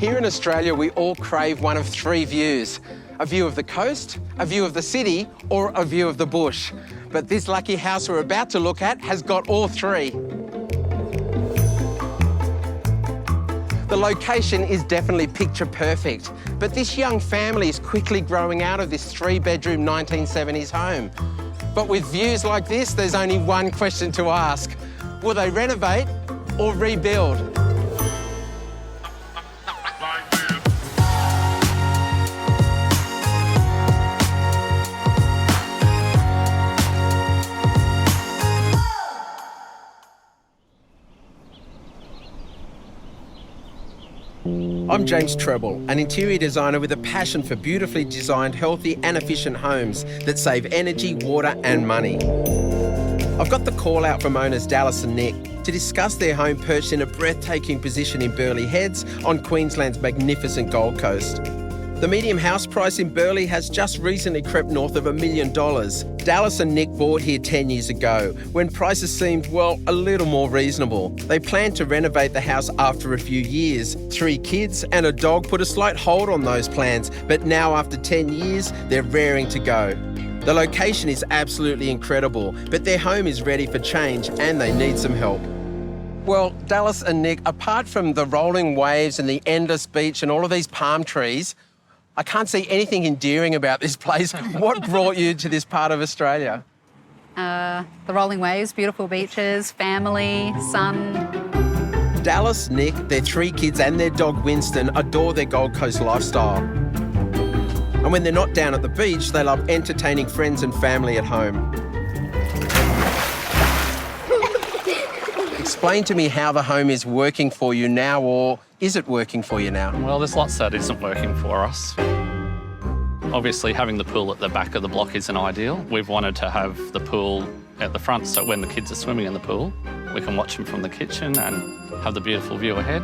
Here in Australia, we all crave one of three views: a view of the coast, a view of the city, or a view of the bush. But this lucky house we're about to look at has got all three. The location is definitely picture perfect, but this young family is quickly growing out of this three-bedroom 1970s home. But with views like this, there's only one question to ask: will they renovate or rebuild? I'm James Treble, an interior designer with a passion for beautifully designed, healthy and efficient homes that save energy, water and money. I've got the call out from owners Dallas and Nick to discuss their home perched in a breathtaking position in Burleigh Heads on Queensland's magnificent Gold Coast. The medium house price in Burleigh has just recently crept north of $1 million. Dallas and Nick bought here 10 years ago, when prices seemed, well, a little more reasonable. They planned to renovate the house after a few years. 3 kids and a dog put a slight hold on those plans, but now after 10 years, they're raring to go. The location is absolutely incredible, but their home is ready for change and they need some help. Well, Dallas and Nick, apart from the rolling waves and the endless beach and all of these palm trees, I can't see anything endearing about this place. What brought you to this part of Australia? The rolling waves, beautiful beaches, family, sun. Dallas, Nick, their 3 kids and their dog Winston adore their Gold Coast lifestyle. And when they're not down at the beach, they love entertaining friends and family at home. Explain to me how the home is working for you now, or is it working for you now? Well, there's lots that isn't working for us. Obviously, having the pool at the back of the block isn't ideal. We've wanted to have the pool at the front, so when the kids are swimming in the pool, we can watch them from the kitchen and have the beautiful view ahead.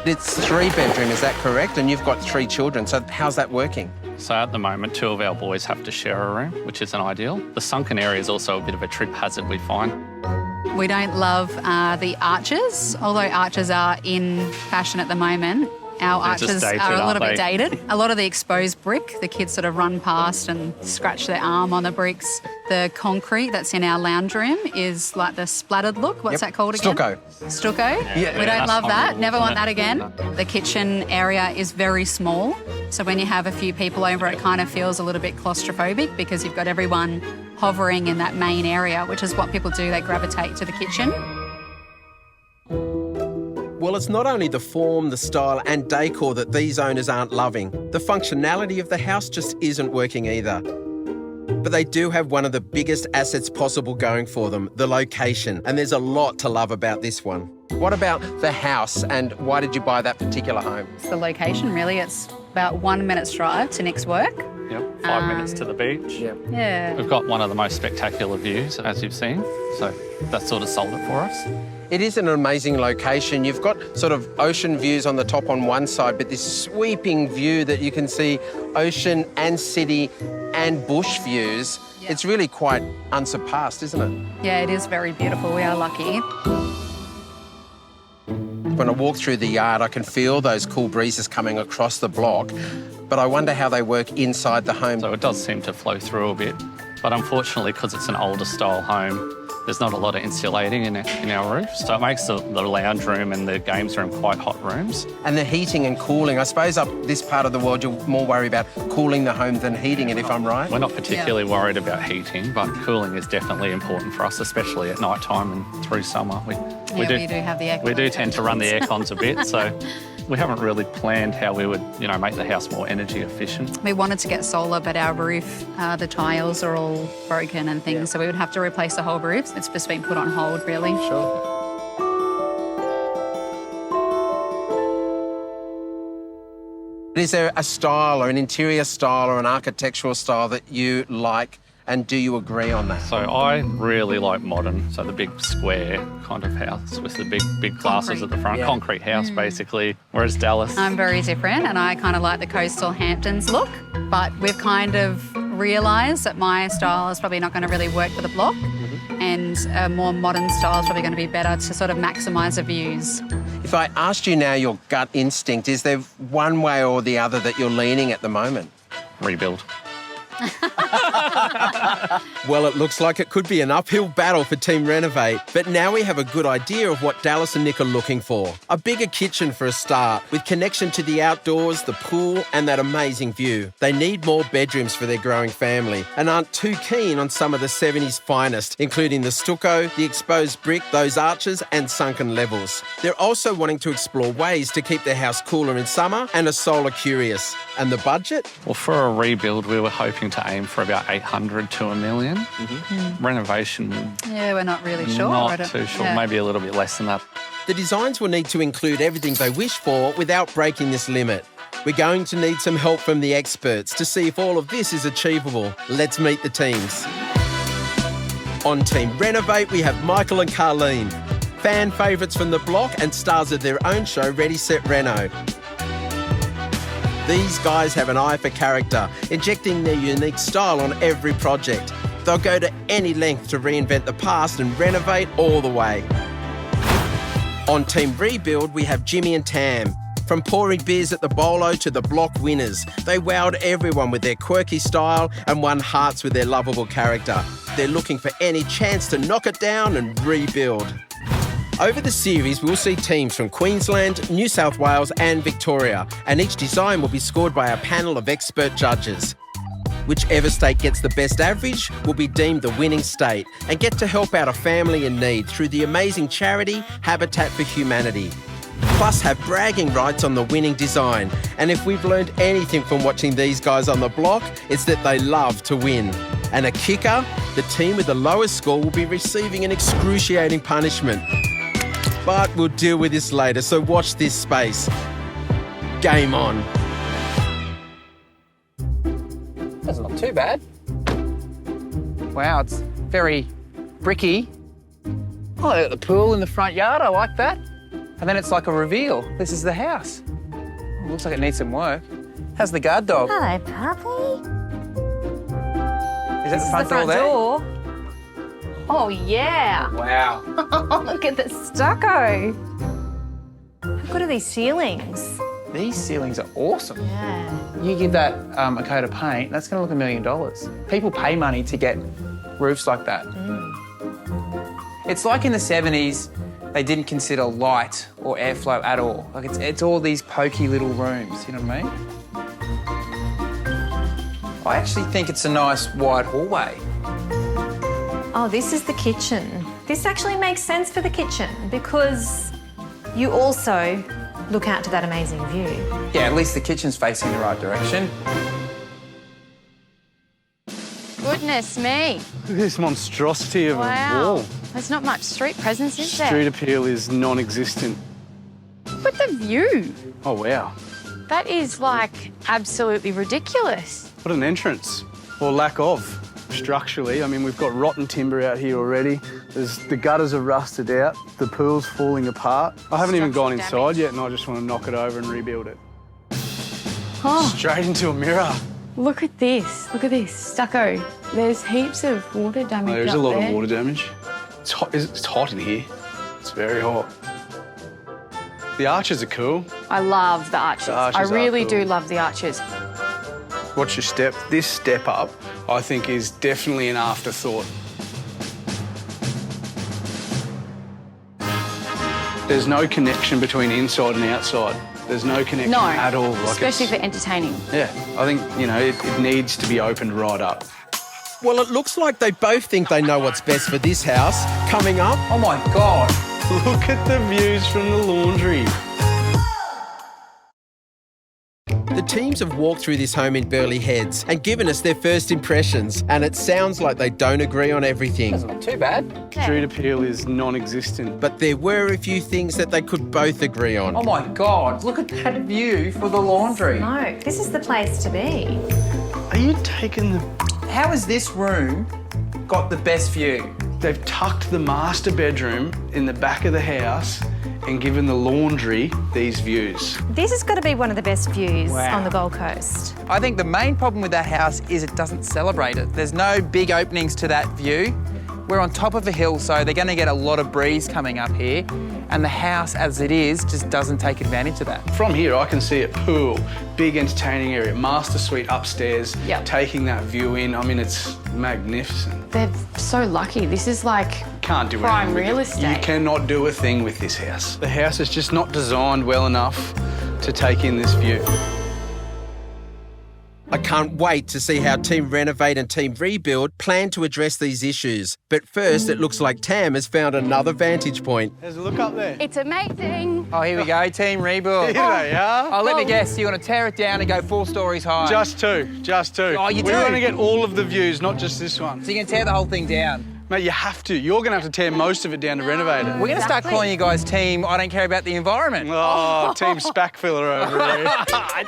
It's 3-bedroom, is that correct? And you've got 3 children, so how's that working? So at the moment, 2 of our boys have to share a room, which isn't ideal. The sunken area is also a bit of a trip hazard, we find. We don't love the arches, although arches are in fashion at the moment. Our arches dated, are a little bit they? dated. A lot of the exposed brick, the kids sort of run past and scratch their arm on the bricks. The concrete that's in our lounge room is like the splattered look. What's that called again? Stucco. Stucco? Yeah, we don't love that. horrible, Never isn't want it? that again. The kitchen area is very small. So when you have a few people over, it kind of feels a little bit claustrophobic because you've got everyone hovering in that main area, which is what people do. They gravitate to the kitchen. Well, it's not only the form, the style and decor that these owners aren't loving. The functionality of the house just isn't working either. But they do have one of the biggest assets possible going for them, the location. And there's a lot to love about this one. What about the house, and why did you buy that particular home? It's the location, really. It's about 1 minute's drive to Nick's work. Yep, 5 minutes to the beach. Yeah. We've got one of the most spectacular views, as you've seen, so that sort of sold it for us. It is an amazing location. You've got sort of ocean views on the top on one side, but this sweeping view that you can see ocean and city and bush views. Yeah. It's really quite unsurpassed, isn't it? Yeah, it is very beautiful. We are lucky. When I walk through the yard, I can feel those cool breezes coming across the block, but I wonder how they work inside the home. So it does seem to flow through a bit, but unfortunately, because it's an older style home, there's not a lot of insulating in our roof, so it makes the lounge room and the games room quite hot rooms. And the heating and cooling, I suppose up this part of the world you're more worried about cooling the home than heating it, if I'm right? We're not particularly worried about heating, but cooling is definitely important for us, especially at night time and through summer. We do have the aircon. We do tend to run the air cons a bit, so we haven't really planned how we would, make the house more energy efficient. We wanted to get solar, but our roof, the tiles are all broken and things, so we would have to replace the whole roof. It's just been put on hold, really. Sure. Is there a style or an interior style or an architectural style that you like, and do you agree on that? So I really like modern, so the big square kind of house with the big glasses at the front, concrete house basically, whereas Dallas... I'm very different and I kind of like the coastal Hamptons look, but we've kind of realised that my style is probably not going to really work for the block, and a more modern style is probably going to be better to sort of maximise the views. If I asked you now your gut instinct, is there one way or the other that you're leaning at the moment? Rebuild. Well, it looks like it could be an uphill battle for Team Renovate, but now we have a good idea of what Dallas and Nick are looking for. A bigger kitchen for a start, with connection to the outdoors, the pool, and that amazing view. They need more bedrooms for their growing family and aren't too keen on some of the 70s finest, including the stucco, the exposed brick, those arches, and sunken levels. They're also wanting to explore ways to keep their house cooler in summer and are solar curious. And the budget? Well, for a rebuild, we were hoping to aim for about 800 to $1 million. Renovation, Yeah, we're not really sure. not too sure. Yeah. Maybe a little bit less than that. The designs will need to include everything they wish for without breaking this limit. We're going to need some help from the experts to see if all of this is achievable. Let's meet the teams. On Team Renovate, we have Michael and Carleen, fan favourites from the block and stars of their own show, Ready, Set, Reno. These guys have an eye for character, injecting their unique style on every project. They'll go to any length to reinvent the past and renovate all the way. On Team Rebuild, we have Jimmy and Tam. From pouring beers at the bolo to the block winners, they wowed everyone with their quirky style and won hearts with their lovable character. They're looking for any chance to knock it down and rebuild. Over the series, we'll see teams from Queensland, New South Wales and Victoria, and each design will be scored by a panel of expert judges. Whichever state gets the best average will be deemed the winning state and get to help out a family in need through the amazing charity Habitat for Humanity. Plus have bragging rights on the winning design. And if we've learned anything from watching these guys on the block, it's that they love to win. And a kicker, the team with the lowest score will be receiving an excruciating punishment. But we'll deal with this later, so watch this space. Game on. That's not too bad. Wow, it's very bricky. Oh, they got the pool in the front yard, I like that. And then it's like a reveal. This is the house. Oh, looks like it needs some work. How's the guard dog? Hello, puppy. Is that the front door there? Oh, yeah. Wow. Look at the stucco. How good are these ceilings? These ceilings are awesome. Yeah. You give that a coat of paint, that's going to look $1 million. People pay money to get roofs like that. It's like in the 70s, they didn't consider light or airflow at all. Like it's all these pokey little rooms, you know what I mean? I actually think it's a nice wide hallway. Oh, this is the kitchen. This actually makes sense for the kitchen because you also look out to that amazing view. Yeah, at least the kitchen's facing the right direction. Goodness me. Look at this monstrosity of a Wow. wall. There's not much street presence, is there? Street appeal is non-existent. But the view, Oh, wow. that is like absolutely ridiculous. What an entrance, or lack of, structurally. I mean, we've got rotten timber out here already. The gutters are rusted out. The pool's falling apart. I haven't even gone Structural inside yet, and I just want to knock it over and rebuild it. Oh, Straight into a mirror. look at this. Look at this. Stucco. There's heaps of water damage There's up a lot there. of water damage. It's hot in here. It's very hot. The arches are cool. I love the arches. The arches I are really cool. do love the arches. Watch your step. This step up, I think, is definitely an afterthought. There's no connection between inside and outside. There's no connection No, at all. especially for entertaining. Yeah, I think, you know, it needs to be opened right up. Well, it looks like they both think they know what's best for this house. Coming up, Oh my God. Look at the views from the laundry. the teams have walked through this home in Burleigh Heads and given us their first impressions, and it sounds like they don't agree on everything. That's not too bad. Street appeal is non-existent. But there were a few things that they could both agree on. Oh my God, look at that view for the laundry. No, this is the place to be. Are you taking the... How has this room got the best view? They've tucked the master bedroom in the back of the house and given the laundry these views. This has got to be one of the best views Wow. on the Gold Coast. I think the main problem with that house is it doesn't celebrate it. There's no big openings to that view. We're on top of a hill, so they're going to get a lot of breeze coming up here, and the house as it is just doesn't take advantage of that. From here, I can see a pool, big entertaining area, master suite upstairs, taking that view in. I mean, it's magnificent. They're so lucky. This is like Can't do prime anything with real it. estate. You cannot do a thing with this house. The house is just not designed well enough to take in this view. I can't wait to see how Team Renovate and Team Rebuild plan to address these issues. But first, it looks like Tam has found another vantage point. There's a look up there. It's amazing. Oh, here we go, Team Rebuild. Here they are. Oh, let me guess, you want to tear it down and go 4 stories high? Just two. Oh, you We do? want to get all of the views, not just this one. So you can tear the whole thing down? Mate, you have to. You're going to have to tear most of it down to renovate it. We're going to start calling you guys Team I don't care about the environment. Oh, Team Spackfiller over there.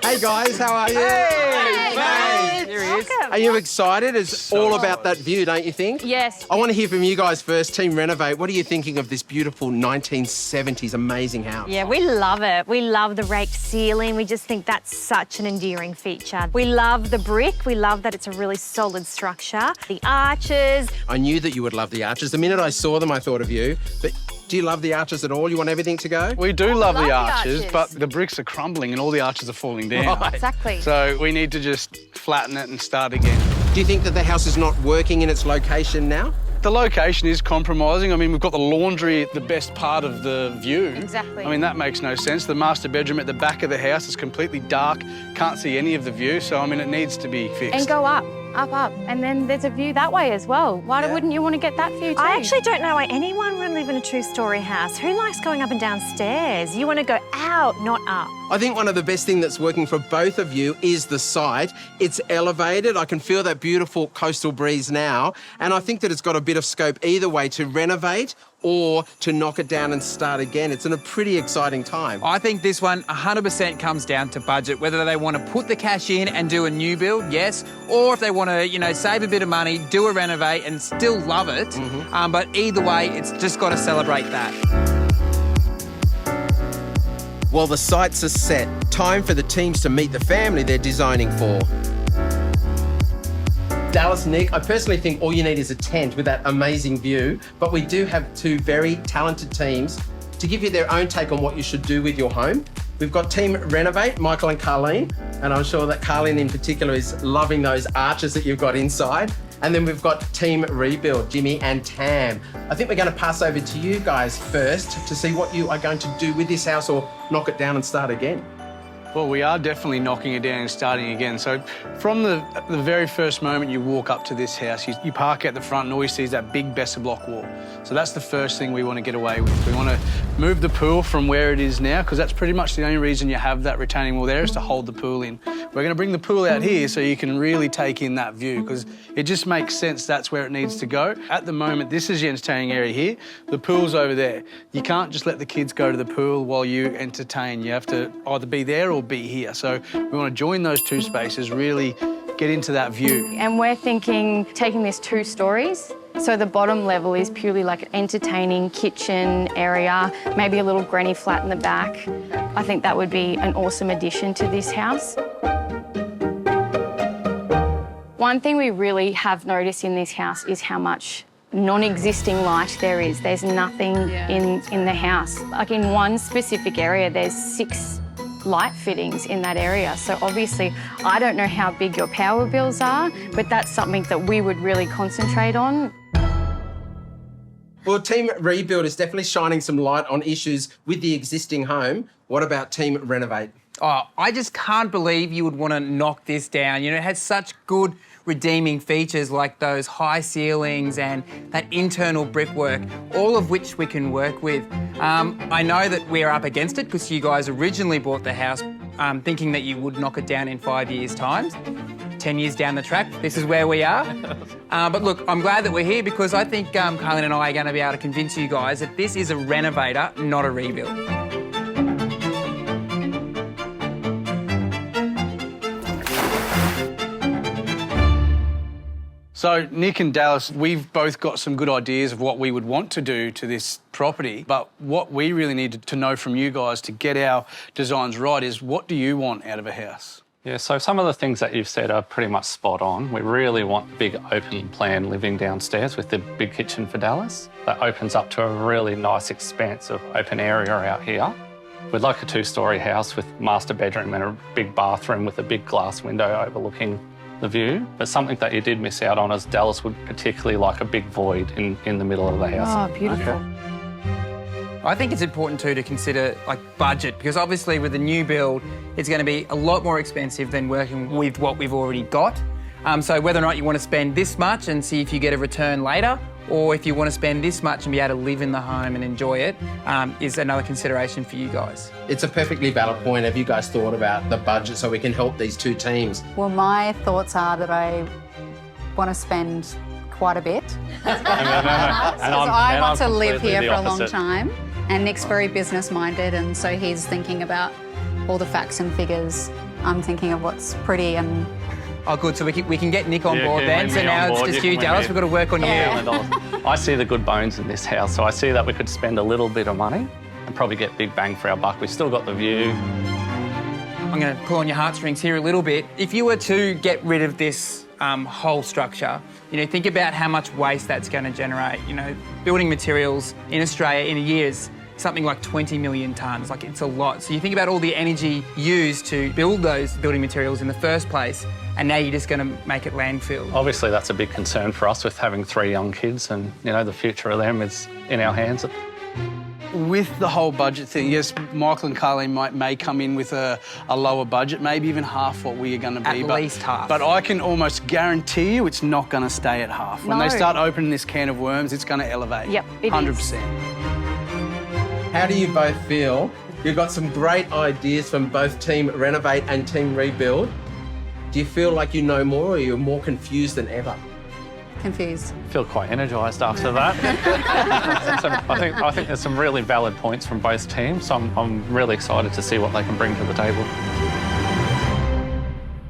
Hey guys, how are you? Hey, here he is. Are you excited? It's all about that view, don't you think? Yes. I want to hear from you guys first. Team Renovate, what are you thinking of this beautiful 1970s amazing house? Yeah, we love it. We love the raked ceiling. We just think that's such an endearing feature. We love the brick. We love that it's a really solid structure. The arches. I knew that you would love the arches. The minute I saw them, I thought of you. But do you love the arches at all? You want everything to go? We do love the love the arches, arches. but the bricks are crumbling and all the arches are falling down. Right. Exactly. So we need to just flatten it and start again. Do you think that the house is not working in its location now? The location is compromising. I mean, we've got the laundry at the best part of the view. Exactly. I mean, that makes no sense. The master bedroom at the back of the house is completely dark, can't see any of the view, so I mean, it needs to be fixed. And go up. And then there's a view that way as well. Why wouldn't you want to get that view too? I actually don't know why anyone would live in a 2-story house. Who likes going up and down stairs? You want to go out, not up. I think one of the best things that's working for both of you is the site. It's elevated. I can feel that beautiful coastal breeze now. And I think that it's got a bit of scope either way to renovate or to knock it down and start again. It's in a pretty exciting time. I think this one 100% comes down to budget, whether they want to put the cash in and do a new build, yes, or if they want to, save a bit of money, do a renovate and still love it. But either way, it's just got to celebrate that. Well, the sites are set. Time for the teams to meet the family they're designing for. Dallas, Nick, I personally think all you need is a tent with that amazing view, but we do have two very talented teams to give you their own take on what you should do with your home. We've got Team Renovate, Michael and Carleen, and I'm sure that Carleen in particular is loving those arches that you've got inside. And then we've got Team Rebuild, Jimmy and Tam. I think we're going to pass over to you guys first to see what you are going to do with this house or knock it down and start again. Well, we are definitely knocking it down and starting again. So from the very first moment you walk up to this house, you park at the front and all you see is that big Besser block wall. So that's the first thing we want to get away with. We want to move the pool from where it is now, because that's pretty much the only reason you have that retaining wall there is to hold the pool in. We're going to bring the pool out here so you can really take in that view, because it just makes sense that's where it needs to go. At the moment, this is your entertaining area here. The pool's over there. You can't just let the kids go to the pool while you entertain. You have to either be there or be here. So we want to join those two spaces, really get into that view. And we're thinking taking this 2 stories. So the bottom level is purely like an entertaining kitchen area, maybe a little granny flat in the back. I think that would be an awesome addition to this house. One thing we really have noticed in this house is how much non-existing light there is. There's nothing in the house. Like in one specific area, there's 6 light fittings in that area. So obviously, I don't know how big your power bills are, but that's something that we would really concentrate on. Well, Team Rebuild is definitely shining some light on issues with the existing home. What about Team Renovate? Oh, I just can't believe you would want to knock this down. It has such good redeeming features like those high ceilings and that internal brickwork, all of which we can work with. I know that we're up against it because you guys originally bought the house thinking that you would knock it down in 5 years' time. 10 years down the track, this is where we are. But look, I'm glad that we're here because I think Carleen and I are going to be able to convince you guys that this is a renovator, not a rebuild. So Nick and Dallas, we've both got some good ideas of what we would want to do to this property, but what we really need to know from you guys to get our designs right is, what do you want out of a house? Yeah, so some of the things that you've said are pretty much spot on. We really want big open plan living downstairs with the big kitchen for Dallas. That opens up to a really nice expanse of open area out here. We'd like a 2-storey house with master bedroom and a big bathroom with a big glass window overlooking the view. But something that you did miss out on is Dallas would particularly like a big void in the middle of the house. Oh, beautiful. I think it's important too to consider budget, because obviously with a new build, it's going to be a lot more expensive than working with what we've already got. So whether or not you want to spend this much and see if you get a return later, or if you want to spend this much and be able to live in the home and enjoy it, is another consideration for you guys. It's a perfectly valid point. Have you guys thought about the budget so we can help these two teams? Well, my thoughts are that I want to spend quite a bit. Because I want to live here for a long time. And Nick's very business-minded, and so he's thinking about all the facts and figures. I'm thinking of what's pretty and... Oh, good. So we can get Nick on board then. So now it's just you, Dallas. We've got to work on you. I see the good bones in this house, so I see that we could spend a little bit of money and probably get big bang for our buck. We've still got the view. I'm going to pull on your heartstrings here a little bit. If you were to get rid of this whole structure, think about how much waste that's going to generate. Building materials in Australia in a year is something like 20 million tonnes. It's a lot. So you think about all the energy used to build those building materials in the first place, and now you're just going to make it landfill. Obviously, that's a big concern for us with having 3 young kids, and, the future of them is in our hands. With the whole budget thing, yes, Michael and Carleen may come in with a lower budget, maybe even half what we are going to be. At least half. But I can almost guarantee you it's not going to stay at half. When they start opening this can of worms, it's going to elevate. Yep, it 100%. is. How do you both feel? You've got some great ideas from both Team Renovate and Team Rebuild. Do you feel like you know more, or you're more confused than ever? Confused. I feel quite energised after that. I think there's some really valid points from both teams, so I'm really excited to see what they can bring to the table.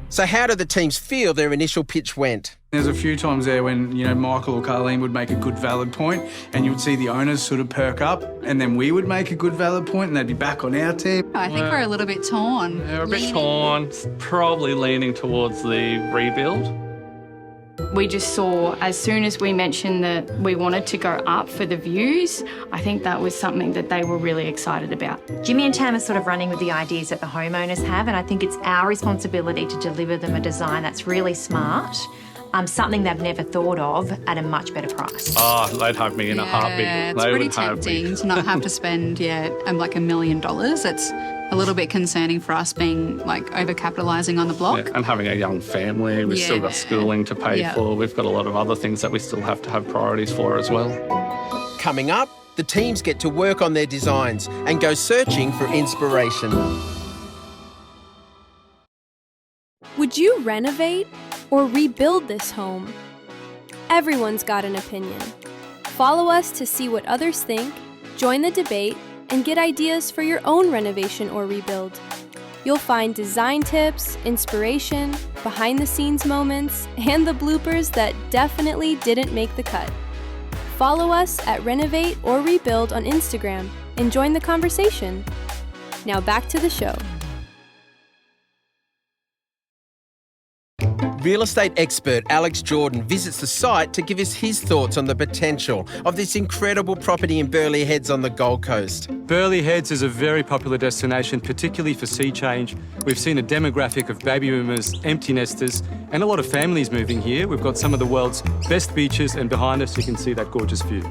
So how do the teams feel their initial pitch went? There's a few times there when, Michael or Carleen would make a good valid point, and you would see the owners sort of perk up, and then we would make a good valid point and they'd be back on our team. I think we're a little bit torn. Yeah, we're a bit torn, probably leaning towards the rebuild. We just saw, as soon as we mentioned that we wanted to go up for the views, I think that was something that they were really excited about. Jimmy and Tam are sort of running with the ideas that the homeowners have, and I think it's our responsibility to deliver them a design that's really smart, something they've never thought of at a much better price. Oh, they'd have me in a heartbeat. It's pretty tempting to not have to spend, like $1 million. It's a little bit concerning for us being over-capitalising on the block. Yeah, and having a young family, we've still got schooling to pay for. We've got a lot of other things that we still have to have priorities for as well. Coming up, the teams get to work on their designs and go searching for inspiration. Would you renovate or rebuild this home? Everyone's got an opinion. Follow us to see what others think, join the debate, and get ideas for your own renovation or rebuild. You'll find design tips, inspiration, behind-the-scenes moments, and the bloopers that definitely didn't make the cut. Follow us at Renovate or Rebuild on Instagram and join the conversation. Now back to the show. Real estate expert Alex Jordan visits the site to give us his thoughts on the potential of this incredible property in Burleigh Heads on the Gold Coast. Burleigh Heads is a very popular destination, particularly for sea change. We've seen a demographic of baby boomers, empty nesters, and a lot of families moving here. We've got some of the world's best beaches, and behind us you can see that gorgeous view.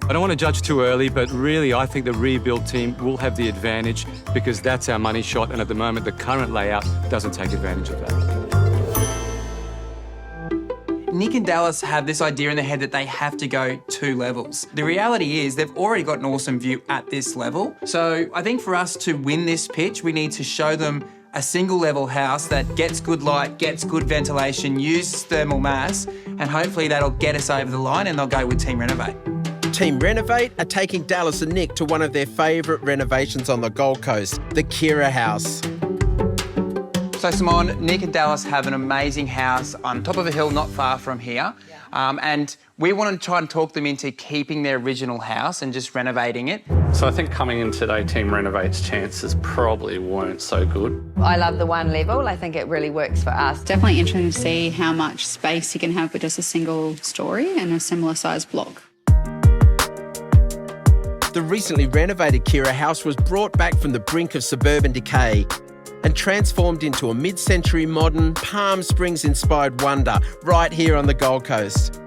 I don't want to judge too early, but really I think the rebuild team will have the advantage because that's our money shot, and at the moment the current layout doesn't take advantage of that. Nick and Dallas have this idea in their head that they have to go 2 levels. The reality is they've already got an awesome view at this level. So I think for us to win this pitch, we need to show them a single level house that gets good light, gets good ventilation, uses thermal mass, and hopefully that'll get us over the line and they'll go with Team Renovate. Team Renovate are taking Dallas and Nick to one of their favourite renovations on the Gold Coast, the Kira House. So Simone, Nick and Dallas have an amazing house on top of a hill not far from here. And we want to try and talk them into keeping their original house and just renovating it. So I think coming in today, Team Renovate's chances probably weren't so good. I love the one level. I think it really works for us. Definitely interesting to see how much space you can have with just a single story and a similar sized block. The recently renovated Kira house was brought back from the brink of suburban decay and transformed into a mid-century modern, Palm Springs-inspired wonder right here on the Gold Coast.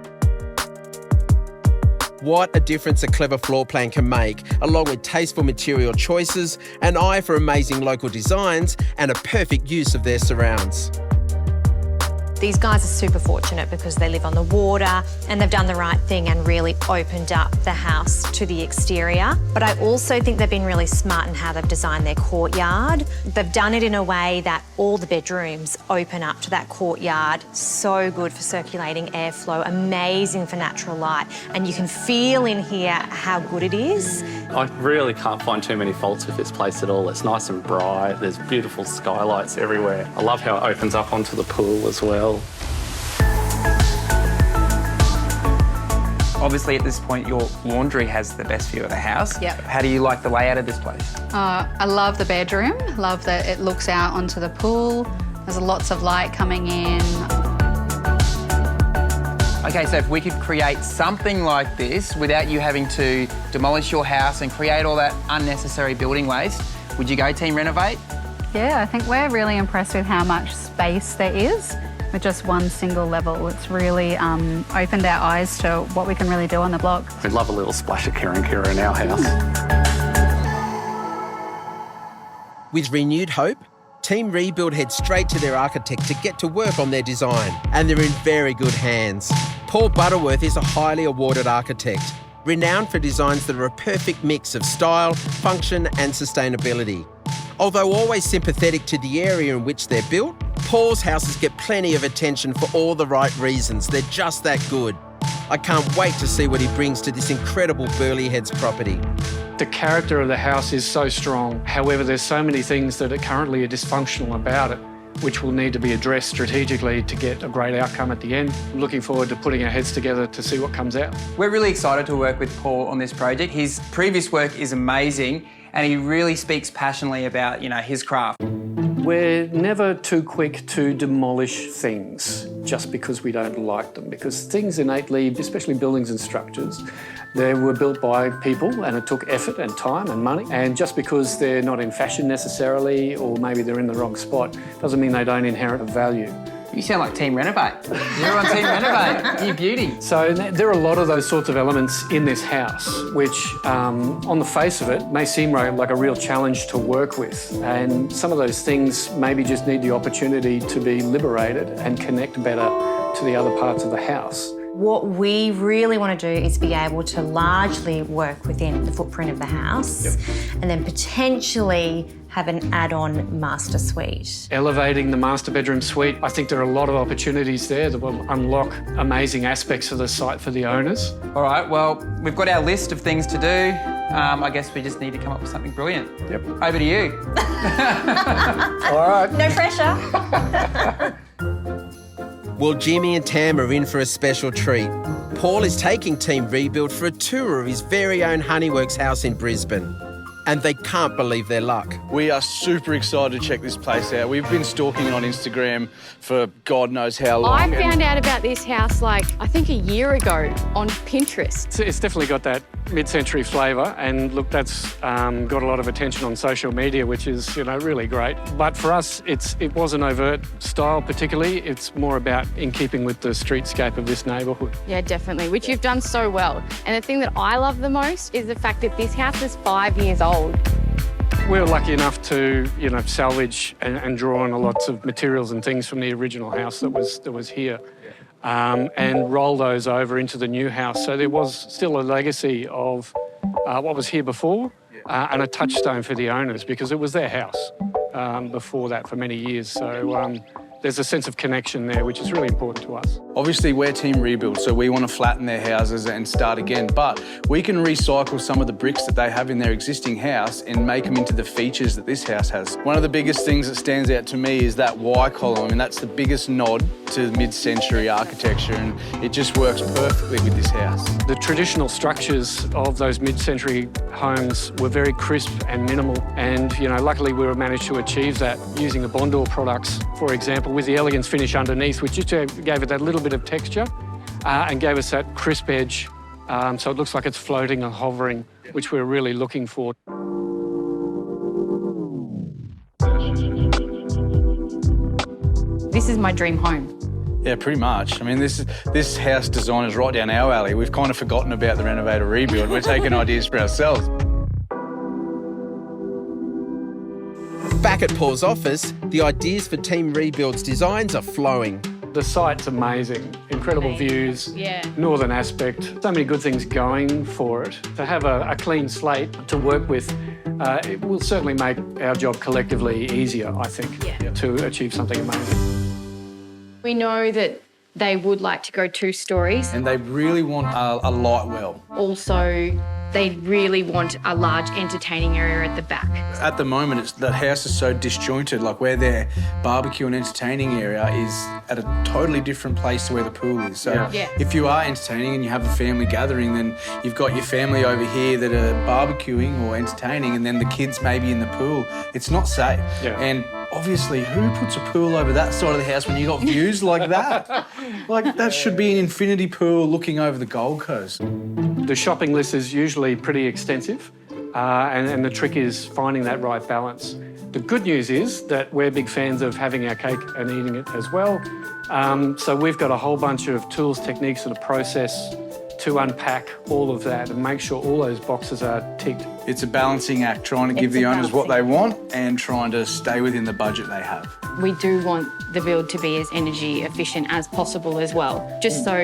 What a difference a clever floor plan can make, along with tasteful material choices, an eye for amazing local designs, and a perfect use of their surrounds. These guys are super fortunate because they live on the water and they've done the right thing and really opened up the house to the exterior. But I also think they've been really smart in how they've designed their courtyard. They've done it in a way that all the bedrooms open up to that courtyard. So good for circulating airflow, amazing for natural light. And you can feel in here how good it is. I really can't find too many faults with this place at all. It's nice and bright, there's beautiful skylights everywhere. I love how it opens up onto the pool as well. Obviously, at this point, your laundry has the best view of the house. Yep. How do you like the layout of this place? I love the bedroom. Love that it looks out onto the pool. There's lots of light coming in. Okay, so if we could create something like this without you having to demolish your house and create all that unnecessary building waste, would you go Team Renovate? Yeah, I think we're really impressed with how much space there is with just one single level. It's really opened our eyes to what we can really do on the block. We'd love a little splash of Kira and Kira in our house. With renewed hope, Team Rebuild head straight to their architect to get to work on their design, and they're in very good hands. Paul Butterworth is a highly awarded architect, renowned for designs that are a perfect mix of style, function and sustainability. Although always sympathetic to the area in which they're built, Paul's houses get plenty of attention for all the right reasons. They're just that good. I can't wait to see what he brings to this incredible Burleigh Heads property. The character of the house is so strong. However, there's so many things that are currently dysfunctional about it, which will need to be addressed strategically to get a great outcome at the end. I'm looking forward to putting our heads together to see what comes out. We're really excited to work with Paul on this project. His previous work is amazing and he really speaks passionately about, his craft. We're never too quick to demolish things just because we don't like them, because things innately, especially buildings and structures, they were built by people and it took effort and time and money. And just because they're not in fashion necessarily, or maybe they're in the wrong spot, doesn't mean they don't inherit a value. You sound like Team Renovate. You're on Team Renovate. You beauty. So there are a lot of those sorts of elements in this house, which on the face of it may seem like a real challenge to work with. And some of those things maybe just need the opportunity to be liberated and connect better to the other parts of the house. What we really want to do is be able to largely work within the footprint of the house and then potentially have an add-on master suite. Elevating the master bedroom suite, I think there are a lot of opportunities there that will unlock amazing aspects of the site for the owners. All right, well, we've got our list of things to do. I guess we just need to come up with something brilliant. Yep. Over to you. All right. No pressure. Well, Jimmy and Tam are in for a special treat. Paul is taking Team Rebuild for a tour of his very own Honeyworks house in Brisbane. And they can't believe their luck. We are super excited to check this place out. We've been stalking it on Instagram for God knows how long. I found out about this house I think a year ago on Pinterest. It's definitely got that mid-century flavour, and look, that's got a lot of attention on social media, which is, really great. But for us, it wasn't overt style particularly. It's more about in keeping with the streetscape of this neighbourhood. Yeah, definitely, which you've done so well. And the thing that I love the most is the fact that this house is 5 years old. We were lucky enough to, salvage and draw on lots of materials and things from the original house that was here, and roll those over into the new house. So there was still a legacy of what was here before, and a touchstone for the owners because it was their house before that for many years. So there's a sense of connection there, which is really important to us. Obviously, we're Team Rebuild, so we want to flatten their houses and start again, but we can recycle some of the bricks that they have in their existing house and make them into the features that this house has. One of the biggest things that stands out to me is that Y column. I mean, that's the biggest nod to mid-century architecture, and it just works perfectly with this house. The traditional structures of those mid-century homes were very crisp and minimal, and luckily we managed to achieve that using the Bondor products, for example, with the elegance finish underneath, which just gave it that little bit of texture and gave us that crisp edge, so it looks like it's floating and hovering, which we're really looking for. This is my dream home. Yeah, pretty much. I mean, this house design is right down our alley. We've kind of forgotten about the Renovate or Rebuild. We're taking ideas for ourselves. Back at Paul's office, the ideas for Team Rebuild's designs are flowing. The site's amazing, incredible views, northern aspect, so many good things going for it. To have a clean slate to work with, it will certainly make our job collectively easier, I think, to achieve something amazing. We know that they would like to go 2 stories. And they really want a light well. Also, they really want a large entertaining area at the back. At the moment, the house is so disjointed, like where their barbecue and entertaining area is at a totally different place to where the pool is. So if you are entertaining and you have a family gathering, then you've got your family over here that are barbecuing or entertaining, and then the kids maybe in the pool. It's not safe. And obviously, who puts a pool over that side of the house when you got views like that? Like, that should be an infinity pool looking over the Gold Coast. The shopping list is usually pretty extensive, and the trick is finding that right balance. The good news is that we're big fans of having our cake and eating it as well. So we've got a whole bunch of tools, techniques and a process to unpack all of that and make sure all those boxes are ticked. It's a balancing act, trying to give the owners what they want and trying to stay within the budget they have. We do want the build to be as energy efficient as possible as well, just so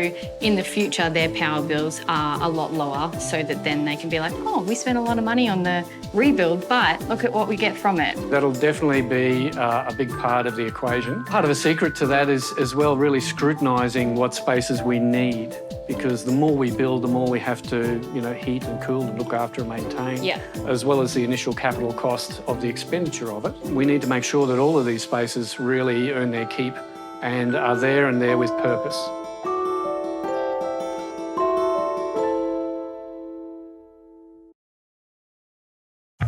in the future their power bills are a lot lower, so that then they can be like, oh, we spent a lot of money on the rebuild, but look at what we get from it. That'll definitely be a big part of the equation. Part of the secret to that is as well really scrutinising what spaces we need, because the more we build, the more we have to, heat and cool and look after and maintain, as well as the initial capital cost of the expenditure of it. We need to make sure that all of these spaces really earn their keep and are there and there with purpose.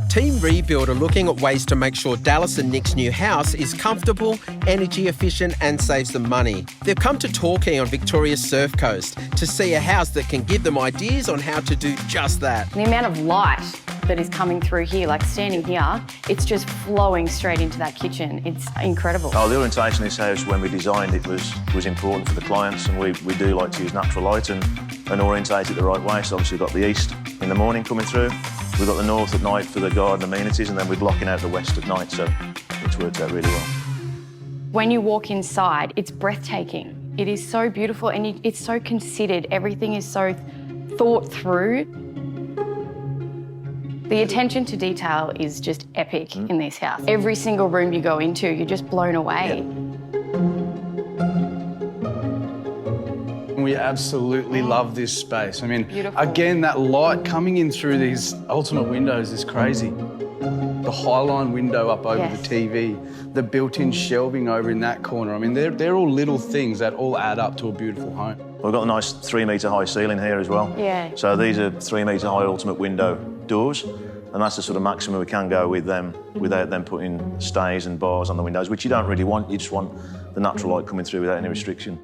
Team Rebuild are looking at ways to make sure Dallas and Nick's new house is comfortable, energy efficient and saves them money. They've come to Torquay on Victoria's Surf Coast to see a house that can give them ideas on how to do just that. The amount of light that is coming through here, like standing here, it's just flowing straight into that kitchen. It's incredible. Oh, the orientation of this house, when we designed it, was important for the clients, and we do like to use natural light and orientate it the right way. So obviously we've got the east in the morning coming through, we've got the north at night for the garden amenities, and then we're blocking out the west at night, so it's worked out really well. When you walk inside, it's breathtaking. It is so beautiful and it's so considered. Everything is so thought through. The attention to detail is just epic in this house. Every single room you go into, you're just blown away. We absolutely love this space. I mean, again, that light coming in through these ultimate windows is crazy. The Highline window up over the TV, the built-in shelving over in that corner. I mean, they're all little things that all add up to a beautiful home. We've got a nice 3-metre high ceiling here as well. So these are 3-metre high ultimate window doors, and that's the sort of maximum we can go with them without them putting stays and bars on the windows, which you don't really want. You just want the natural light coming through without any restriction.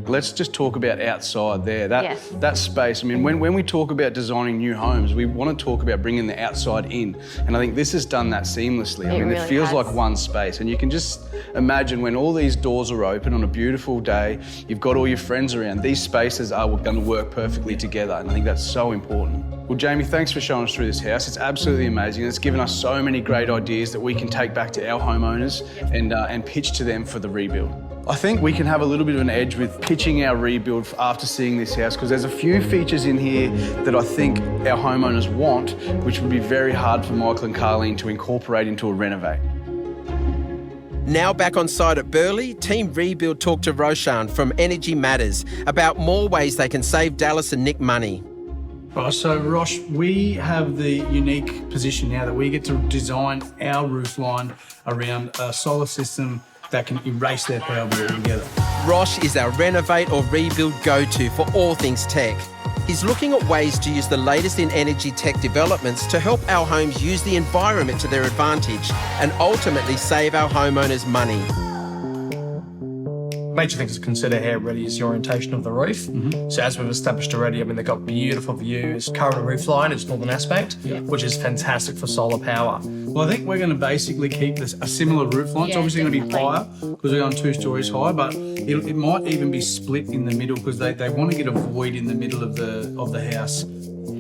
Let's just talk about outside there, that space. I mean, when we talk about designing new homes, we want to talk about bringing the outside in. And I think this has done that seamlessly. I mean, it feels like one space. And you can just imagine when all these doors are open on a beautiful day, you've got all your friends around, these spaces are going to work perfectly together. And I think that's so important. Well, Jamie, thanks for showing us through this house. It's absolutely amazing. It's given us so many great ideas that we can take back to our homeowners and pitch to them for the rebuild. I think we can have a little bit of an edge with pitching our rebuild after seeing this house, because there's a few features in here that I think our homeowners want, which would be very hard for Michael and Carleen to incorporate into a Renovate. Now back on site at Burleigh, Team Rebuild talked to Roshan from Energy Matters about more ways they can save Dallas and Nick money. Right, so Rosh, we have the unique position now that we get to design our roof line around a solar system that can erase their power bill altogether. Rosh is our Renovate or Rebuild go-to for all things tech. He's looking at ways to use the latest in energy tech developments to help our homes use the environment to their advantage and ultimately save our homeowners money. Major things to consider here really is the orientation of the roof. So as we've established already, I mean, they've got beautiful views. Current roof line is northern aspect, which is fantastic for solar power. Well, I think we're going to basically keep this a similar roof line. It's obviously going to be higher because we're going 2 stories high, but it might even be split in the middle because they want to get a void in the middle of the house.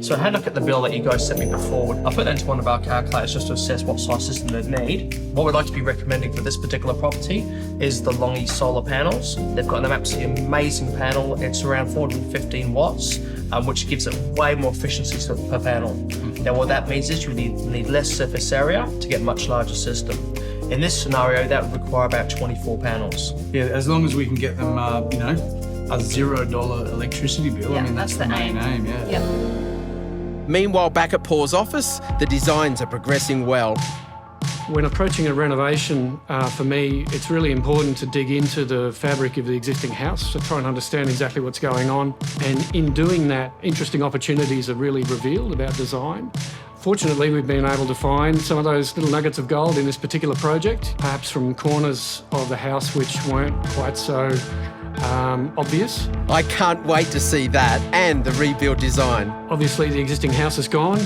So I had a look at the bill that you guys sent me before. I put that into one of our calculators just to assess what size system they'd need. What we'd like to be recommending for this particular property is the Longy solar panels. They've got an absolutely amazing panel. It's around 415 watts, which gives it way more efficiency per panel. Now what that means is you need less surface area to get a much larger system. In this scenario, that would require about 24 panels. Yeah, as long as we can get them, a $0 electricity bill. Yeah, I mean, that's the main aim, yeah. Meanwhile, back at Paul's office, the designs are progressing well. When approaching a renovation, for me, it's really important to dig into the fabric of the existing house to try and understand exactly what's going on. And in doing that, interesting opportunities are really revealed about design. Fortunately, we've been able to find some of those little nuggets of gold in this particular project, perhaps from corners of the house which weren't quite so obvious. I can't wait to see that and the rebuild design. Obviously, the existing house is gone,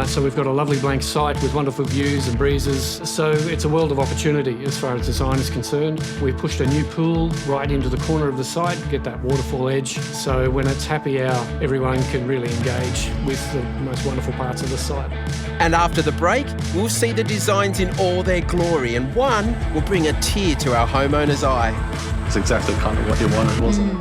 so we've got a lovely blank site with wonderful views and breezes. So it's a world of opportunity as far as design is concerned. We've pushed a new pool right into the corner of the site to get that waterfall edge. So when it's happy hour, everyone can really engage with the most wonderful parts of the site. And after the break, we'll see the designs in all their glory, and one will bring a tear to our homeowner's eye. It's exactly kind of what you wanted, wasn't it?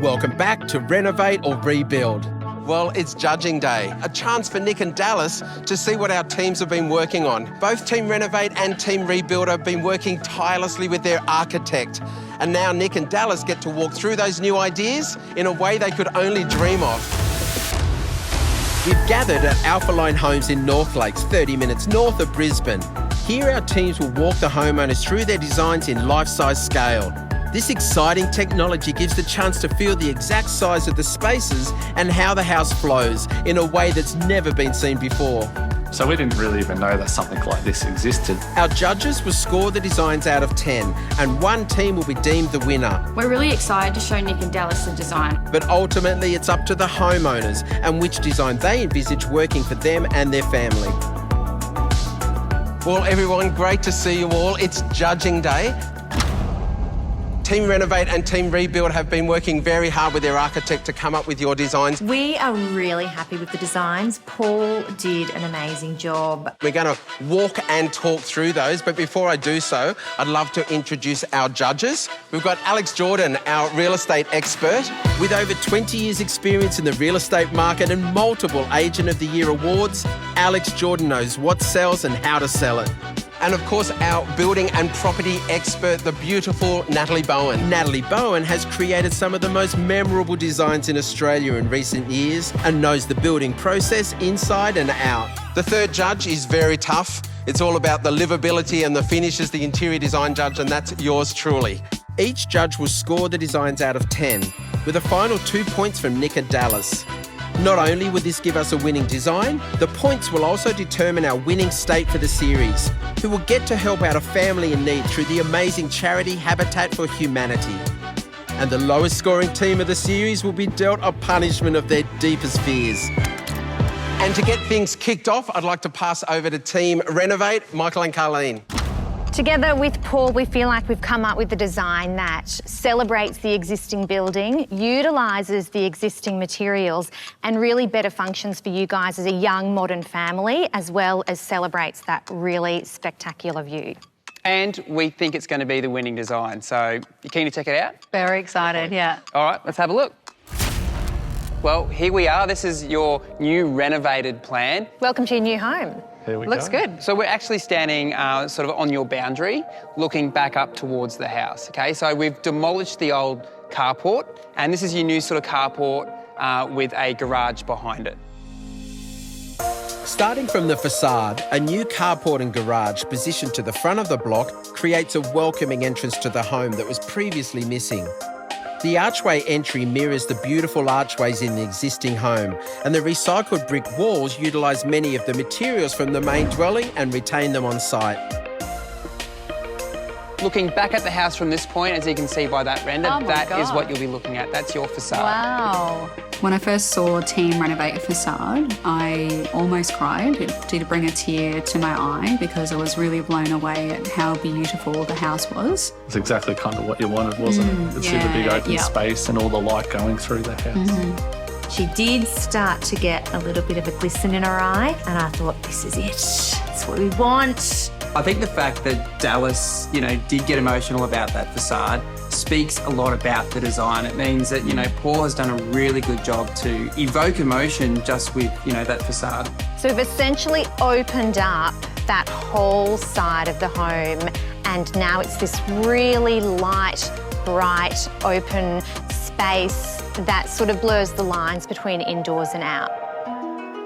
Welcome back to Renovate or Rebuild. Well, it's judging day, a chance for Nick and Dallas to see what our teams have been working on. Both Team Renovate and Team Rebuild have been working tirelessly with their architect. And now Nick and Dallas get to walk through those new ideas in a way they could only dream of. We've gathered at Alpha Line Homes in North Lakes, 30 minutes north of Brisbane. Here our teams will walk the homeowners through their designs in life-size scale. This exciting technology gives the chance to feel the exact size of the spaces and how the house flows in a way that's never been seen before. So we didn't really even know that something like this existed. Our judges will score the designs out of 10, and one team will be deemed the winner. We're really excited to show Nick and Dallas the design. But ultimately, it's up to the homeowners and which design they envisage working for them and their family. Well, everyone, great to see you all. It's judging day. Team Renovate and Team Rebuild have been working very hard with their architect to come up with your designs. We are really happy with the designs. Paul did an amazing job. We're going to walk and talk through those, but before I do so, I'd love to introduce our judges. We've got Alex Jordan, our real estate expert, with over 20 years' experience in the real estate market and multiple Agent of the Year awards. Alex Jordan knows what sells and how to sell it. And of course, our building and property expert, the beautiful Natalie Bowen. Natalie Bowen has created some of the most memorable designs in Australia in recent years and knows the building process inside and out. The third judge is very tough. It's all about the livability and the finishes, the interior design judge, and that's yours truly. Each judge will score the designs out of 10, with a final 2 points from Nick and Dallas. Not only will this give us a winning design, the points will also determine our winning state for the series, who will get to help out a family in need through the amazing charity Habitat for Humanity. And the lowest scoring team of the series will be dealt a punishment of their deepest fears. And to get things kicked off, I'd like to pass over to Team Renovate, Michael and Carleen. Together with Paul, we feel like we've come up with a design that celebrates the existing building, utilises the existing materials, and really better functions for you guys as a young, modern family, as well as celebrates that really spectacular view. And we think it's going to be the winning design. So, you keen to check it out? Very excited, yeah. All right, let's have a look. Well, here we are. This is your new renovated plan. Welcome to your new home. Here we Looks go. good. So we're actually standing sort of on your boundary, looking back up towards the house, okay? So we've demolished the old carport, and this is your new sort of carport with a garage behind it. Starting from the facade, a new carport and garage positioned to the front of the block creates a welcoming entrance to the home that was previously missing. The archway entry mirrors the beautiful archways in the existing home, and the recycled brick walls utilise many of the materials from the main dwelling and retain them on site. Looking back at the house from this point, as you can see by that render, that is what you'll be looking at. That's your facade. Wow. When I first saw Team Renovate facade, I almost cried. It did bring a tear to my eye because I was really blown away at how beautiful the house was. It's exactly kind of what you wanted, wasn't it? To see the big open space and all the light going through the house. She did start to get a little bit of a glisten in her eye, and I thought, this is it. It's what we want. I think the fact that Dallas, did get emotional about that facade speaks a lot about the design. It means that, Paul has done a really good job to evoke emotion just with, that facade. So we've essentially opened up that whole side of the home, and now it's this really light, bright, open space that sort of blurs the lines between indoors and out.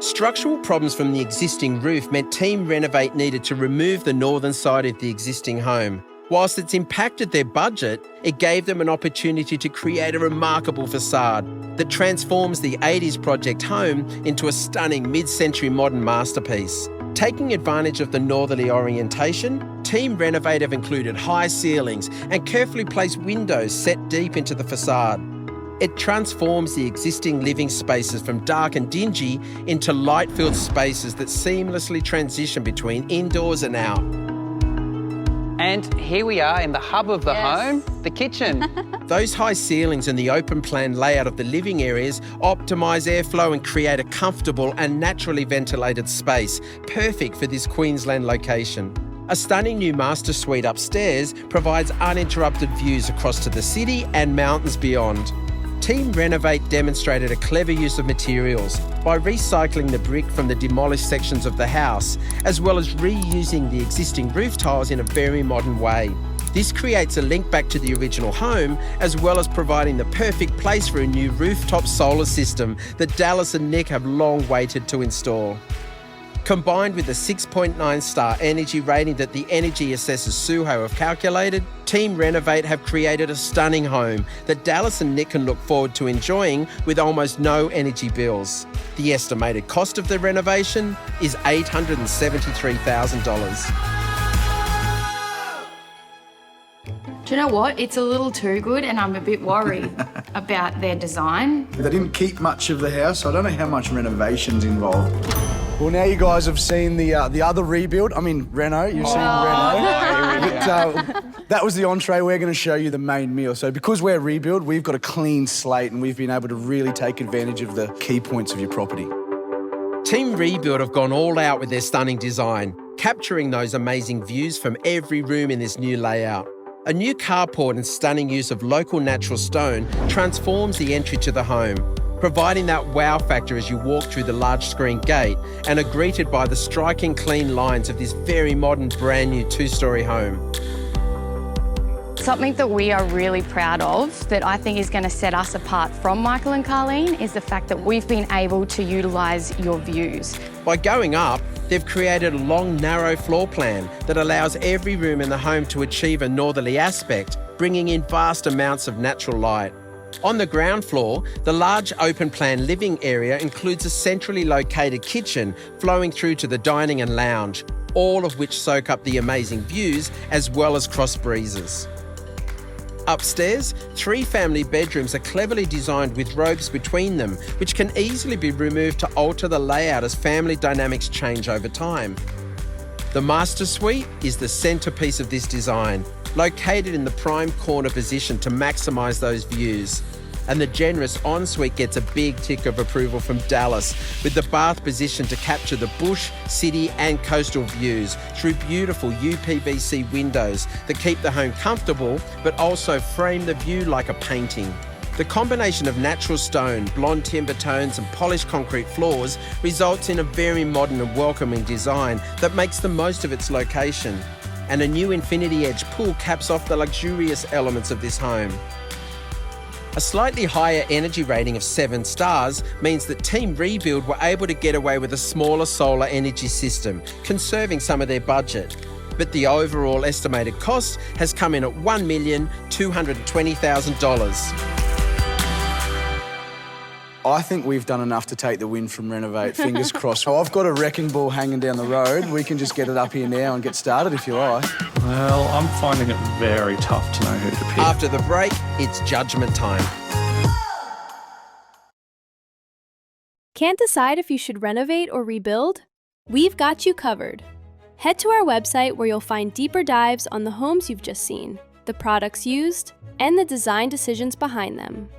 Structural problems from the existing roof meant Team Renovate needed to remove the northern side of the existing home. Whilst it's impacted their budget, it gave them an opportunity to create a remarkable facade that transforms the 80s project home into a stunning mid-century modern masterpiece. Taking advantage of the northerly orientation, Team Renovate have included high ceilings and carefully placed windows set deep into the facade. It transforms the existing living spaces from dark and dingy into light-filled spaces that seamlessly transition between indoors and out. And here we are in the hub of the home, the kitchen. Those high ceilings and the open plan layout of the living areas optimise airflow and create a comfortable and naturally ventilated space, perfect for this Queensland location. A stunning new master suite upstairs provides uninterrupted views across to the city and mountains beyond. Team Renovate demonstrated a clever use of materials by recycling the brick from the demolished sections of the house, as well as reusing the existing roof tiles in a very modern way. This creates a link back to the original home, as well as providing the perfect place for a new rooftop solar system that Dallas and Nick have long waited to install. Combined with the 6.9-star energy rating that the energy assessors Suho have calculated, Team Renovate have created a stunning home that Dallas and Nick can look forward to enjoying with almost no energy bills. The estimated cost of the renovation is $873,000. Do you know what? It's a little too good, and I'm a bit worried about their design. They didn't keep much of the house, so I don't know how much renovation's involved. Well, now you guys have seen the other rebuild. I mean, Reno, you've seen Reno. But, that was the entree. We're going to show you the main meal. So because we're rebuild, we've got a clean slate and we've been able to really take advantage of the key points of your property. Team Rebuild have gone all out with their stunning design, capturing those amazing views from every room in this new layout. A new carport and stunning use of local natural stone transforms the entry to the home, providing that wow factor as you walk through the large screen gate and are greeted by the striking clean lines of this very modern brand new two-storey home. Something that we are really proud of that I think is going to set us apart from Michael and Carleen is the fact that we've been able to utilise your views. By going up, they've created a long, narrow floor plan that allows every room in the home to achieve a northerly aspect, bringing in vast amounts of natural light. On the ground floor, the large open-plan living area includes a centrally located kitchen flowing through to the dining and lounge, all of which soak up the amazing views as well as cross breezes. Upstairs, 3 family bedrooms are cleverly designed with robes between them, which can easily be removed to alter the layout as family dynamics change over time. The master suite is the centrepiece of this design, located in the prime corner position to maximise those views. And the generous ensuite gets a big tick of approval from Dallas, with the bath positioned to capture the bush, city and coastal views through beautiful UPVC windows that keep the home comfortable but also frame the view like a painting. The combination of natural stone, blonde timber tones and polished concrete floors results in a very modern and welcoming design that makes the most of its location. And a new Infinity Edge pool caps off the luxurious elements of this home. A slightly higher energy rating of 7 stars means that Team Rebuild were able to get away with a smaller solar energy system, conserving some of their budget. But the overall estimated cost has come in at $1,220,000. I think we've done enough to take the win from Renovate, fingers crossed. Oh, I've got a wrecking ball hanging down the road. We can just get it up here now and get started if you like. Well, I'm finding it very tough to know who to pick. After the break, it's judgment time. Can't decide if you should renovate or rebuild? We've got you covered. Head to our website where you'll find deeper dives on the homes you've just seen, the products used, and the design decisions behind them.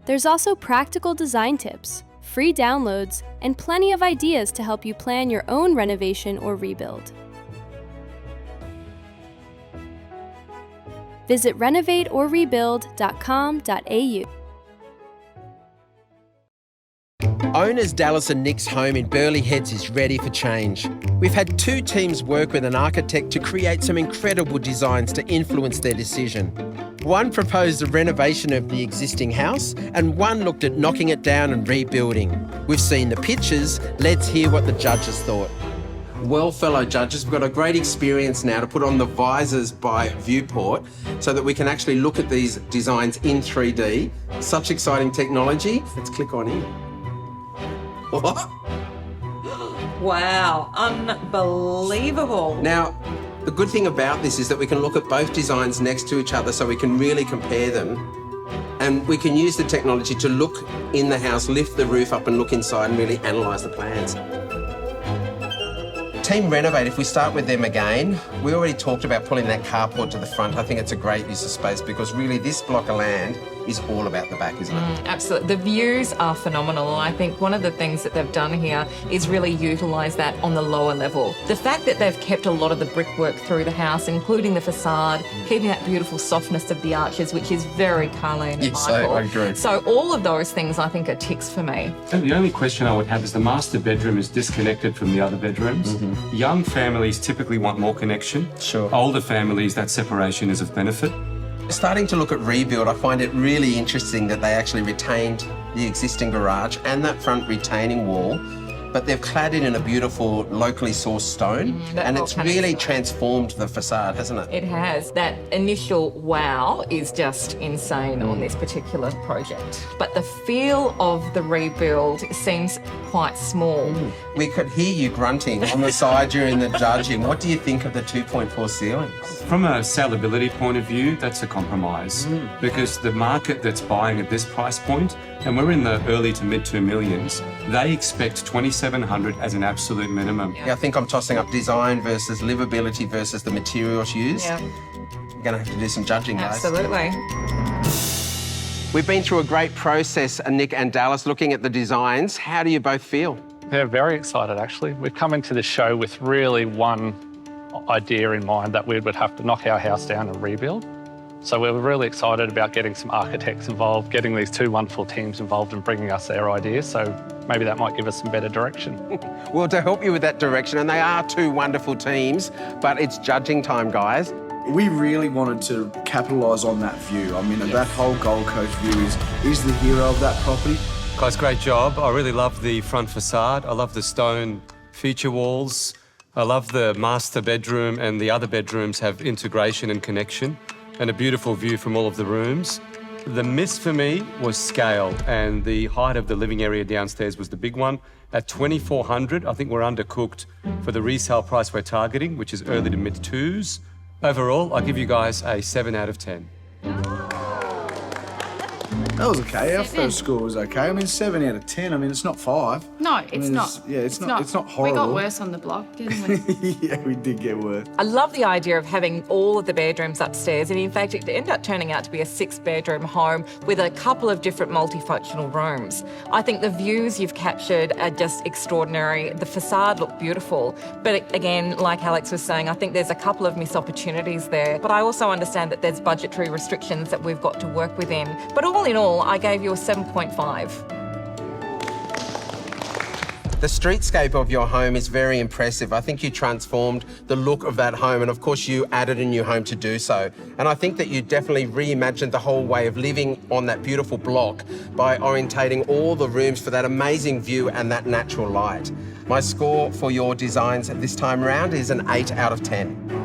There's also practical design tips, free downloads, and plenty of ideas to help you plan your own renovation or rebuild. Visit renovateorrebuild.com.au. Owners Dallas and Nick's home in Burleigh Heads is ready for change. We've had 2 teams work with an architect to create some incredible designs to influence their decision. One proposed a renovation of the existing house and one looked at knocking it down and rebuilding. We've seen the pictures, let's hear what the judges thought. Well, fellow judges, we've got a great experience now to put on the visors by Viewport so that we can actually look at these designs in 3D. Such exciting technology. Let's click on here. What? Wow, unbelievable. Now, the good thing about this is that we can look at both designs next to each other so we can really compare them. And we can use the technology to look in the house, lift the roof up and look inside and really analyse the plans. Team Renovate, if we start with them again, we already talked about pulling that carport to the front. I think it's a great use of space because really this block of land is all about the back, isn't it? Absolutely. The views are phenomenal, and I think one of the things that they've done here is really utilise that on the lower level. The fact that they've kept a lot of the brickwork through the house, including the facade, keeping that beautiful softness of the arches, which is very Carleen and Michael. I agree. So all of those things I think are ticks for me. And the only question I would have is the master bedroom is disconnected from the other bedrooms. Young families typically want more connection. Sure. Older families, that separation is of benefit. Starting to look at rebuild, I find it really interesting that they actually retained the existing garage and that front retaining wall, but they've clad it in a beautiful locally sourced stone, and it's really transformed the facade, hasn't it? It has. That initial wow is just insane on this particular project. But the feel of the rebuild seems quite small. We could hear you grunting on the side during the judging. What do you think of the 2.4 ceilings? From a sellability point of view, that's a compromise because the market that's buying at this price point, and we're in the early to mid 2 millions, they expect 2,700 as an absolute minimum. Yeah, I think I'm tossing up design versus livability versus the materials used. Yeah. We're going to have to do some judging, guys. Absolutely. We've been through a great process, Nick and Dallas, looking at the designs. How do you both feel? They're very excited, actually. We've come into this show with really one idea in mind, that we would have to knock our house down and rebuild. So we were really excited about getting some architects involved, getting these 2 wonderful teams involved and bringing us their ideas. So maybe that might give us some better direction. Well, to help you with that direction, and they are 2 wonderful teams, but it's judging time, guys. We really wanted to capitalise on that view. I mean, that whole Gold Coast view is the hero of that property. Guys, great job. I really love the front facade. I love the stone feature walls. I love the master bedroom, and the other bedrooms have integration and connection and a beautiful view from all of the rooms. The miss for me was scale, and the height of the living area downstairs was the big one. At 2,400, I think we're undercooked for the resale price we're targeting, which is early to mid 2s. Overall, I give you guys a 7 out of 10. That was okay. Our first score was okay. I mean, 7 out of 10. I mean, it's not 5. No, it's not. It's not horrible. We got worse on the block, didn't we? Yeah, we did get worse. I love the idea of having all of the bedrooms upstairs, and in fact it ended up turning out to be a 6-bedroom home with a couple of different multifunctional rooms. I think the views you've captured are just extraordinary. The facade looked beautiful, but again, like Alex was saying, I think there's a couple of missed opportunities there. But I also understand that there's budgetary restrictions that we've got to work within. But all in all, all, I gave you a 7.5. The streetscape of your home is very impressive. I think you transformed the look of that home, and of course you added a new home to do so. And I think that you definitely reimagined the whole way of living on that beautiful block by orientating all the rooms for that amazing view and that natural light. My score for your designs this time around is an 8 out of 10.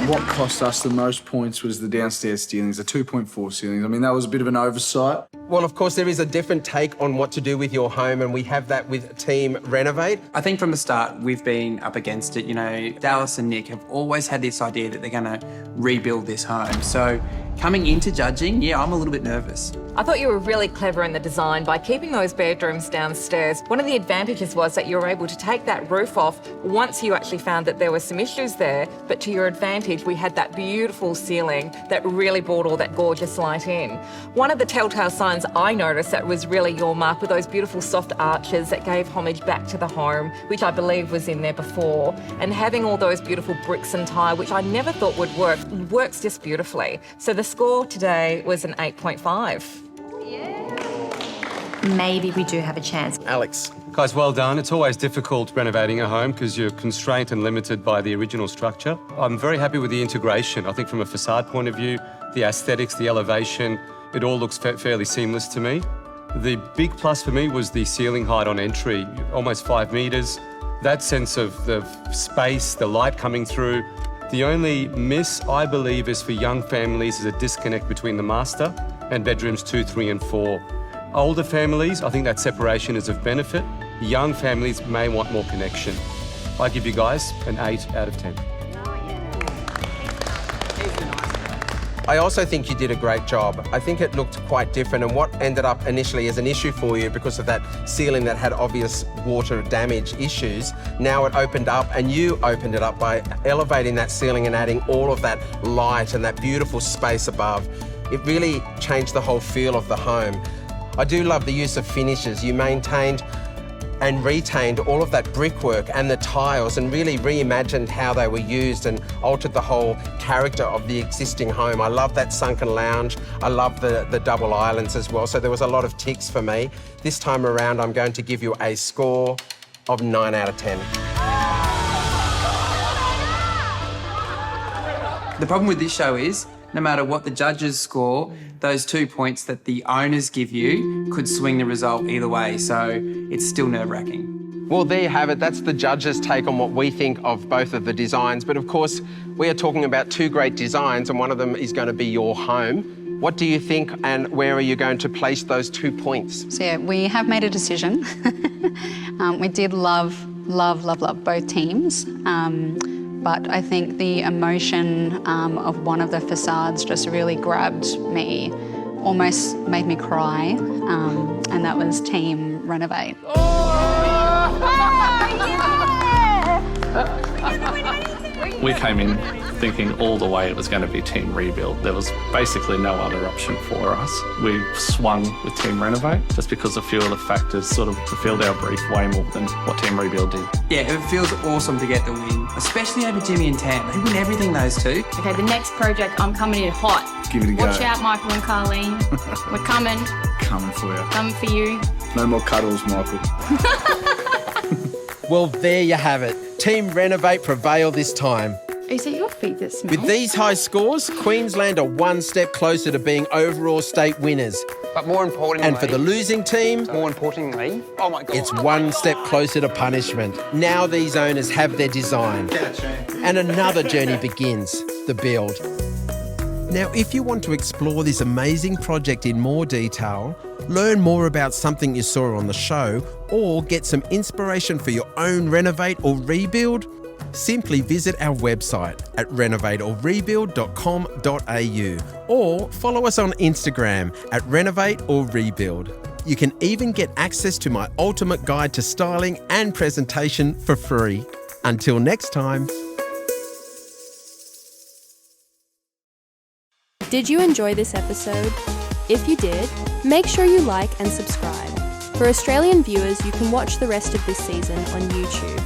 What cost us the most points was the downstairs ceilings, the 2.4 ceilings. I mean, that was a bit of an oversight. Well, of course, there is a different take on what to do with your home, and we have that with Team Renovate. I think from the start, we've been up against it. You know, Dallas and Nick have always had this idea that they're going to rebuild this home. So coming into judging, yeah, I'm a little bit nervous. I thought you were really clever in the design by keeping those bedrooms downstairs. One of the advantages was that you were able to take that roof off once you actually found that there were some issues there, but to your advantage, we had that beautiful ceiling that really brought all that gorgeous light in. One of the telltale signs I noticed that was really your mark were those beautiful soft arches that gave homage back to the home, which I believe was in there before, and having all those beautiful bricks and tile, which I never thought would work, works just beautifully. So the score today was an 8.5. Maybe we do have a chance. Alex. Guys, well done. It's always difficult renovating a home because you're constrained and limited by the original structure. I'm very happy with the integration. I think from a facade point of view, the aesthetics, the elevation, it all looks fairly seamless to me. The big plus for me was the ceiling height on entry, almost 5 metres. That sense of the space, the light coming through. The only miss, I believe, is for young families is a disconnect between the master and bedrooms 2, 3 and 4. Older families, I think that separation is of benefit. Young families may want more connection. I give you guys an 8 out of 10. I also think you did a great job. I think it looked quite different, and what ended up initially as an issue for you because of that ceiling that had obvious water damage issues, now it opened up, and you opened it up by elevating that ceiling and adding all of that light and that beautiful space above. It really changed the whole feel of the home. I do love the use of finishes. You maintained and retained all of that brickwork and the tiles and really reimagined how they were used and altered the whole character of the existing home. I love that sunken lounge. I love the double islands as well. So there was a lot of ticks for me. This time around, I'm going to give you a score of 9 out of 10. The problem with this show is, no matter what the judges score, those 2 points that the owners give you could swing the result either way, so it's still nerve-wracking. Well, there you have it. That's the judges' take on what we think of both of the designs. But of course, we are talking about 2 great designs, and one of them is going to be your home. What do you think, and where are you going to place those 2 points? So yeah, we have made a decision. We did love both teams. But I think the emotion of one of the facades just really grabbed me, almost made me cry, and that was Team Renovate. We came in thinking all the way it was going to be Team Rebuild. There was basically no other option for us. We swung with Team Renovate just because a few of the factors sort of fulfilled our brief way more than what Team Rebuild did. Yeah, it feels awesome to get the win, especially over Jimmy and Tam. They win everything, those two. Okay, the next project, I'm coming in hot. Give it a go. Watch out, Michael and Carleen. We're coming. Coming for you. Coming for you. No more cuddles, Michael. Well, there you have it. Team Renovate prevail this time. Is it your feet that smell? With these high scores, Queensland are one step closer to being overall state winners. But more importantly... And for the losing team... More importantly... Oh, my God. It's one step closer to punishment. Now these owners have their design. And another journey begins, the build. Now, if you want to explore this amazing project in more detail, learn more about something you saw on the show, or get some inspiration for your own renovate or rebuild, simply visit our website at renovateorrebuild.com.au or follow us on Instagram at renovateorrebuild. You can even get access to my ultimate guide to styling and presentation for free. Until next time. Did you enjoy this episode? If you did, make sure you like and subscribe. For Australian viewers, you can watch the rest of this season on YouTube.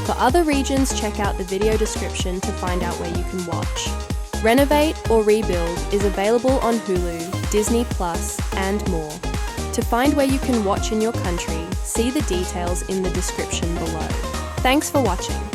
For other regions, check out the video description to find out where you can watch. Renovate or Rebuild is available on Hulu, Disney Plus, and more. To find where you can watch in your country, see the details in the description below. Thanks for watching.